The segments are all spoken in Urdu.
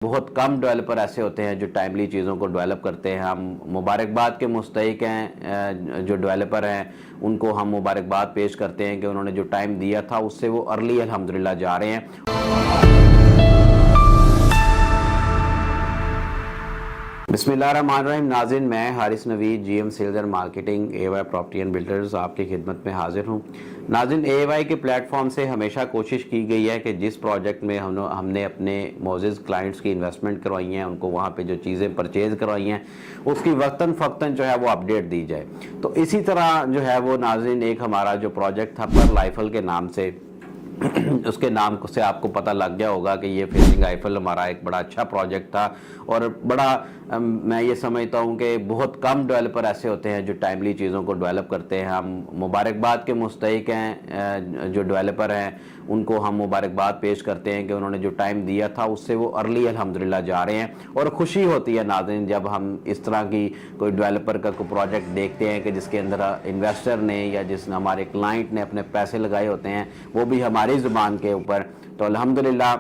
بہت کم ڈیولپر ایسے ہوتے ہیں جو ٹائملی چیزوں کو ڈیولپ کرتے ہیں. ہم مبارکباد کے مستحق ہیں جو ڈیولپر ہیں, ان کو ہم مبارکباد پیش کرتے ہیں کہ انہوں نے جو ٹائم دیا تھا اس سے وہ ارلی الحمدللہ جا رہے ہیں. بسم اللہ الرحمن الرحیم. ناظرین, میں Haris Naveed, G M sales and marketing, A Y property and builders, آپ کی خدمت میں حاضر ہوں. ناظرین, اے وائی کے پلیٹ فارم سے ہمیشہ کوشش کی گئی ہے کہ جس پروجیکٹ میں ہم نے اپنے معزز کلائنٹس کی انویسٹمنٹ کروائی ہیں, ان کو وہاں پہ جو چیزیں پرچیز کروائی ہیں اس کی وقتاً فوقتاً جو ہے وہ اپڈیٹ دی جائے. تو اسی طرح جو ہے وہ ناظرین ایک ہمارا جو پروجیکٹ تھا پر لائفل کے نام سے, اس کے نام سے آپ کو پتہ لگ گیا ہوگا کہ یہ فیسنگ آئیفل ہمارا ایک بڑا اچھا پروجیکٹ تھا. اور بڑا میں یہ سمجھتا ہوں کہ بہت کم ڈیولپر ایسے ہوتے ہیں جو ٹائملی چیزوں کو ڈیولپ کرتے ہیں. ہم مبارکباد کے مستحق ہیں جو ڈیولپر ہیں, ان کو ہم مبارکباد پیش کرتے ہیں کہ انہوں نے جو ٹائم دیا تھا اس سے وہ ارلی الحمدللہ جا رہے ہیں. اور خوشی ہوتی ہے ناظرین جب ہم اس طرح کی کوئی ڈیولپر کا کوئی پروجیکٹ دیکھتے ہیں کہ جس کے اندر انویسٹر نے یا جس نے ہمارے کلائنٹ نے اپنے پیسے لگائے ہوتے ہیں وہ بھی ہماری زبان کے اوپر. تو الحمدللہ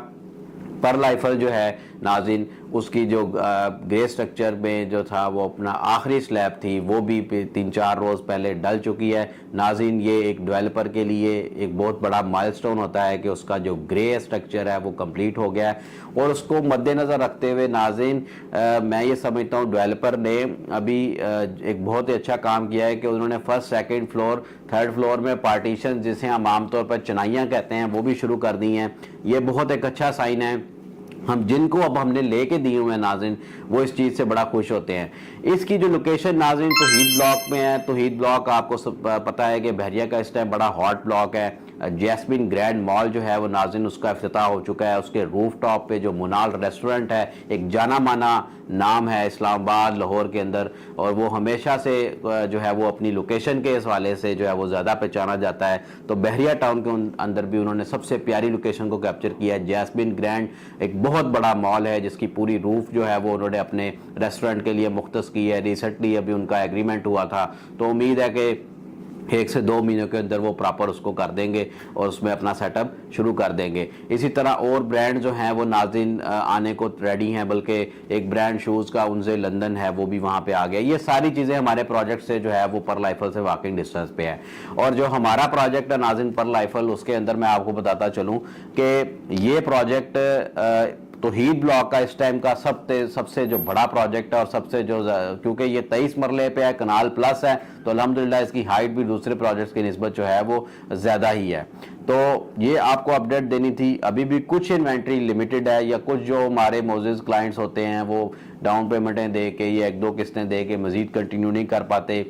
پر لائفل جو ہے ناظرین, اس کی جو گرے سٹرکچر میں جو تھا وہ اپنا آخری سلیب تھی وہ بھی 3-4 روز پہلے ڈل چکی ہے. ناظرین, یہ ایک ڈیولپر کے لیے ایک بہت بڑا مائل سٹون ہوتا ہے کہ اس کا جو گرے سٹرکچر ہے وہ کمپلیٹ ہو گیا ہے. اور اس کو مد نظر رکھتے ہوئے ناظرین میں یہ سمجھتا ہوں ڈیولپر نے ابھی ایک بہت ہی اچھا کام کیا ہے کہ انہوں نے first, second floor, third floor میں پارٹیشن جسے ہم عام طور پر چنائیاں کہتے ہیں وہ بھی شروع کر دی ہیں. یہ بہت ایک اچھا سائن ہے. ہم جن کو اب ہم نے لے کے دیے ہوئے ہیں ناظرین وہ اس چیز سے بڑا خوش ہوتے ہیں. اس کی جو لوکیشن ناظرین توحید بلاک میں ہے. توحید بلاک آپ کو پتہ ہے کہ بحریہ کا اس ٹائم بڑا ہاٹ بلاک ہے. جیسمین گرینڈ مال جو ہے وہ ناظرین اس کا افتتاح ہو چکا ہے. اس کے روف ٹاپ پہ جو منال ریسٹورنٹ ہے, ایک جانا مانا نام ہے اسلام آباد لاہور کے اندر, اور وہ ہمیشہ سے جو ہے وہ اپنی لوکیشن کے اس حوالے سے جو ہے وہ زیادہ پہچانا جاتا ہے. تو بحریہ ٹاؤن کے اندر بھی انہوں نے سب سے پیاری لوکیشن کو کیپچر کیا ہے. جیسمین گرینڈ ایک بہت بڑا مال ہے جس کی پوری روف جو ہے وہ انہوں نے اپنے ریسٹورنٹ کے لیے مختص کی ہے. ریسنٹلی ابھی ان کا ایگریمنٹ ہوا تھا, تو امید ہے کہ 1 سے 2 مہینوں کے اندر وہ پراپر اس کو کر دیں گے اور اس میں اپنا سیٹ اپ شروع کر دیں گے. اسی طرح اور برانڈ جو ہیں وہ ناظرین آنے کو ریڈی ہیں, بلکہ ایک برانڈ شوز کا انزے لندن ہے وہ بھی وہاں پہ آ گیا. یہ ساری چیزیں ہمارے پروجیکٹ سے جو ہے وہ پر لائفل سے واکنگ ڈسٹنس پہ ہے. اور جو ہمارا پروجیکٹ ہے ناظرین پر لائفل, اس کے اندر میں آپ کو بتاتا چلوں کہ یہ پروجیکٹ توحید بلاک کا اس ٹائم کا سب سے جو بڑا پروجیکٹ ہے, اور سب سے جو کیونکہ یہ 23 مرلے پہ ہے, کنال پلس ہے, تو الحمدللہ اس کی ہائٹ بھی دوسرے پروجیکٹس کی نسبت جو ہے وہ زیادہ ہی ہے. تو یہ آپ کو اپڈیٹ دینی تھی. ابھی بھی کچھ انوینٹری لمیٹڈ ہے, یا کچھ جو ہمارے معزز کلائنٹس ہوتے ہیں وہ ڈاؤن پیمنٹیں دے کے یا 1-2 قسطیں دے کے مزید کنٹینیو نہیں کر پاتے,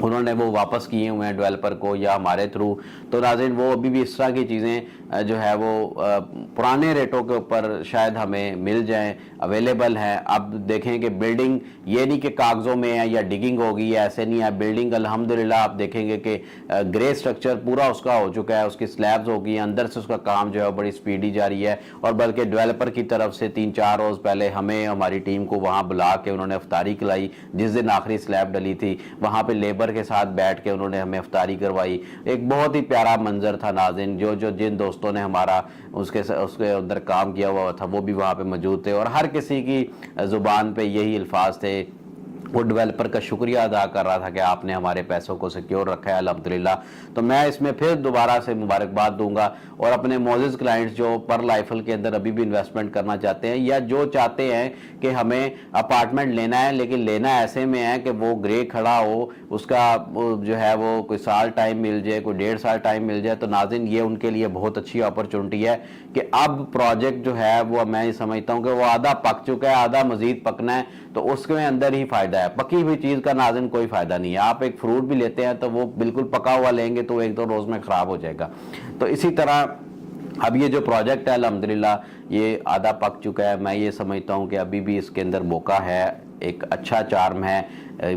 انہوں نے وہ واپس کیے ہوئے ہیں ڈیولپر کو یا ہمارے تھرو. تو ناظرین وہ ابھی بھی اس طرح کی چیزیں جو ہے وہ پرانے ریٹوں کے اوپر شاید ہمیں مل جائیں, اویلیبل ہیں. اب دیکھیں کہ بلڈنگ یہ نہیں کہ کاغذوں میں ہے یا ڈگنگ ہوگی, ایسے نہیں ہے. بلڈنگ الحمدللہ آپ دیکھیں گے کہ گرے سٹرکچر پورا اس کا ہو چکا ہے, اس کی سلیبز ہوگی ہیں, اندر سے اس کا کام جو ہے بڑی سپیڈی جاری ہے. اور بلکہ ڈیولپر کی طرف سے 3-4 روز پہلے ہمیں ہماری ٹیم کو وہاں بلا کے انہوں نے افطاری کھلائی. جس دن آخری سلیب ڈلی تھی وہاں پہ لیبر کے ساتھ بیٹھ کے انہوں نے ہمیں افطاری کروائی. ایک بہت ہی پیارا منظر تھا ناظرین. جن دوستوں نے ہمارا اس کے اندر کام کیا ہوا تھا وہ بھی وہاں پہ موجود تھے, اور ہر کسی کی زبان پہ یہی الفاظ تھے. وہ ڈیولپر کا شکریہ ادا کر رہا تھا کہ آپ نے ہمارے پیسوں کو سیکیور رکھا ہے الحمدللہ. تو میں اس میں پھر دوبارہ سے مبارکباد دوں گا, اور اپنے معزز کلائنٹس جو پر لائفل کے اندر ابھی بھی انویسٹمنٹ کرنا چاہتے ہیں, یا جو چاہتے ہیں کہ ہمیں اپارٹمنٹ لینا ہے لیکن لینا ایسے میں ہے کہ وہ گرے کھڑا ہو, اس کا جو ہے وہ کوئی سال ٹائم مل جائے, کوئی 1.5 سال ٹائم مل جائے, تو ناظرین یہ ان کے لیے بہت اچھی اپرچونٹی ہے کہ اب پروجیکٹ جو ہے وہ میں یہ سمجھتا ہوں کہ وہ آدھا پک چکا ہے, آدھا مزید پکنا ہے. تو اس کے اندر ہی فائدہ ہے. پکی ہوئی چیز کا ناظرین کوئی فائدہ نہیں ہے. آپ ایک فروٹ بھی لیتے ہیں تو وہ بالکل پکا ہوا لیں گے تو 1-2 روز میں خراب ہو جائے گا. تو اسی طرح اب یہ جو پروجیکٹ ہے الحمدللہ یہ آدھا پک چکا ہے. میں یہ سمجھتا ہوں کہ ابھی بھی اس کے اندر موقع ہے, ایک اچھا چارم ہے.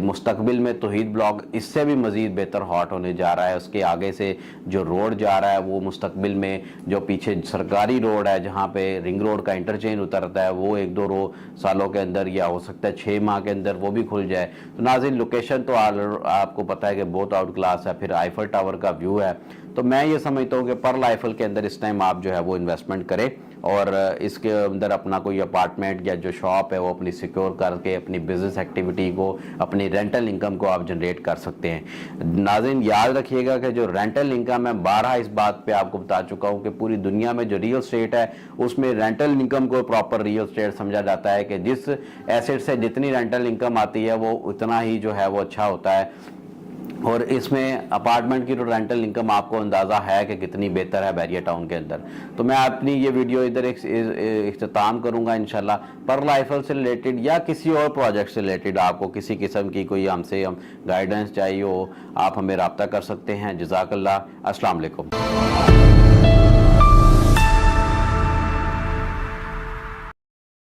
مستقبل میں توحید بلاک اس سے بھی مزید بہتر ہاٹ ہونے جا رہا ہے. اس کے آگے سے جو روڈ جا رہا ہے وہ مستقبل میں جو پیچھے سرکاری روڈ ہے جہاں پہ رنگ روڈ کا انٹرچینج اترتا ہے وہ 1-2 سالوں کے اندر یا ہو سکتا ہے 6 ماہ کے اندر وہ بھی کھل جائے. تو ناظرین لوکیشن تو آپ کو پتہ ہے کہ بہت آؤٹ کلاس ہے. پھر آئیفل ٹاور کا ویو ہے. تو میں یہ سمجھتا ہوں کہ پر لائفل کے اندر اس ٹائم آپ جو ہے وہ انویسٹمنٹ کریں. اور اس کے اندر اپنا کوئی اپارٹمنٹ یا جو شاپ ہے وہ اپنی سیکیور کر کے اپنی بزنس ایکٹیویٹی کو, اپنی رینٹل انکم کو آپ جنریٹ کر سکتے ہیں. ناظرین یاد رکھیے گا کہ جو رینٹل انکم ہے, بارہا اس بات پہ آپ کو بتا چکا ہوں کہ پوری دنیا میں جو ریل اسٹیٹ ہے اس میں رینٹل انکم کو پراپر ریل اسٹیٹ سمجھا جاتا ہے کہ جس ایسٹ سے جتنی رینٹل انکم آتی ہے وہ اتنا ہی جو ہے وہ اچھا ہوتا ہے. اور اس میں اپارٹمنٹ کی جو رینٹل انکم آپ کو اندازہ ہے کہ کتنی بہتر ہے بیریا ٹاؤن کے اندر. تو میں اپنی یہ ویڈیو ادھر اختتام کروں گا انشاءاللہ. پر لائفل سے ریلیٹڈ یا کسی اور پروجیکٹ سے ریلیٹڈ آپ کو کسی قسم کی کوئی ہم سے گائیڈنس چاہیے ہو, آپ ہمیں رابطہ کر سکتے ہیں. جزاک اللہ. السلام علیکم.